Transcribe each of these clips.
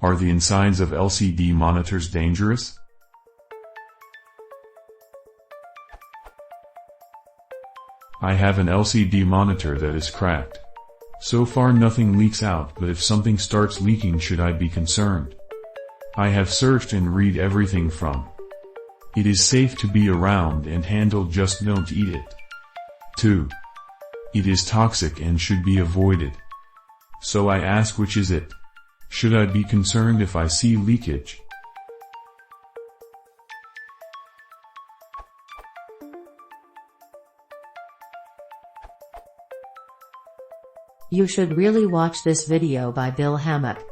Are the insides of LCD monitors dangerous? I have an LCD monitor that is cracked. So far nothing leaks out, but if something starts leaking, should I be concerned? I have searched and read everything from it is safe to be around and handle, just don't eat it, to it is toxic and should be avoided. So I ask, which is it? Should I be concerned if I see leakage? You should really watch this video by Bill Hammack.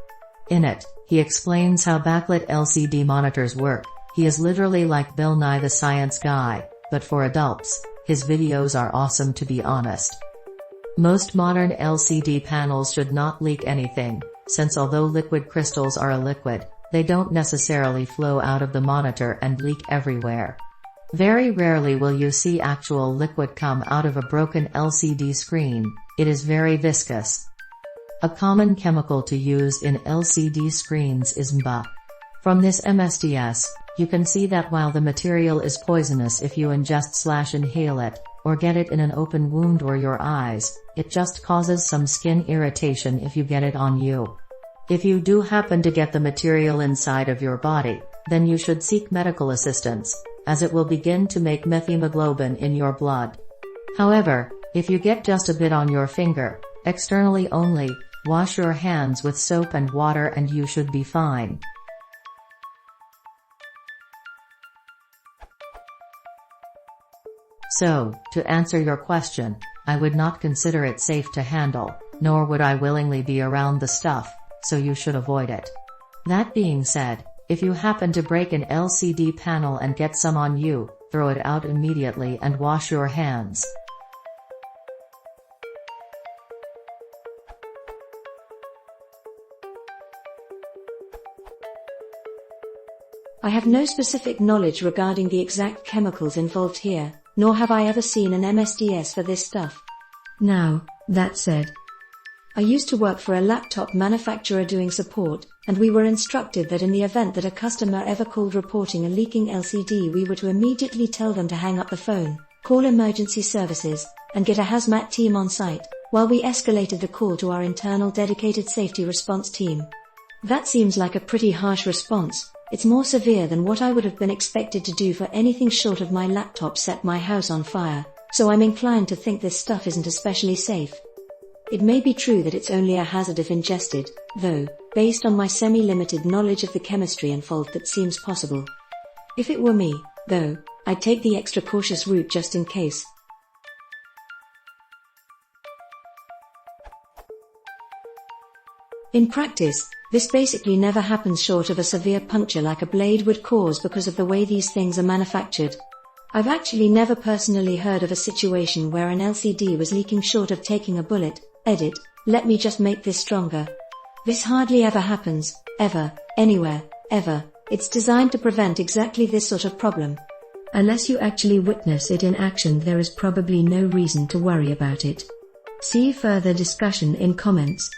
In it, he explains how backlit LCD monitors work. He is literally like Bill Nye the Science Guy, but for adults. His videos are awesome, to be honest. Most modern LCD panels should not leak anything, since although liquid crystals are a liquid, they don't necessarily flow out of the monitor and leak everywhere. Very rarely will you see actual liquid come out of a broken LCD screen. It is very viscous. A common chemical to use in LCD screens is MBA. From this MSDS, you can see that while the material is poisonous if you ingest/inhale it, or get it in an open wound or your eyes, it just causes some skin irritation if you get it on you. If you do happen to get the material inside of your body, then you should seek medical assistance, as it will begin to make methemoglobin in your blood. However, if you get just a bit on your finger, externally only, wash your hands with soap and water and you should be fine. So, to answer your question, I would not consider it safe to handle, nor would I willingly be around the stuff, so you should avoid it. That being said, if you happen to break an LCD panel and get some on you, throw it out immediately and wash your hands. I have no specific knowledge regarding the exact chemicals involved here, nor have I ever seen an MSDS for this stuff. Now, that said, I used to work for a laptop manufacturer doing support, and we were instructed that in the event that a customer ever called reporting a leaking LCD, we were to immediately tell them to hang up the phone, call emergency services, and get a hazmat team on site, while we escalated the call to our internal dedicated safety response team. That seems like a pretty harsh response. It's more severe than what I would have been expected to do for anything short of my laptop set my house on fire, so I'm inclined to think this stuff isn't especially safe. It may be true that it's only a hazard if ingested, though, based on my semi-limited knowledge of the chemistry involved, that seems possible. If it were me, though, I'd take the extra cautious route just in case. In practice, this basically never happens short of a severe puncture like a blade would cause because of the way these things are manufactured. I've actually never personally heard of a situation where an LCD was leaking short of taking a bullet. Edit, let me just make this stronger. This hardly ever happens, ever, anywhere, ever. It's designed to prevent exactly this sort of problem. Unless you actually witness it in action, there is probably no reason to worry about it. See further discussion in comments.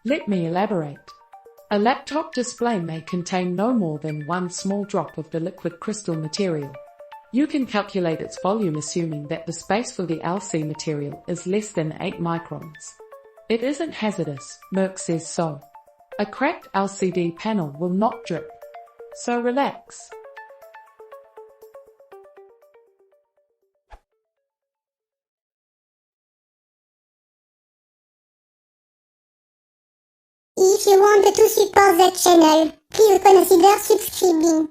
Let me elaborate. A laptop display may contain no more than one small drop of the liquid crystal material. You can calculate its volume assuming that the space for the LC material is less than 8 microns. It isn't hazardous, Merck says so. A cracked LCD panel will not drip. So relax. If you want to support the channel, please consider subscribing.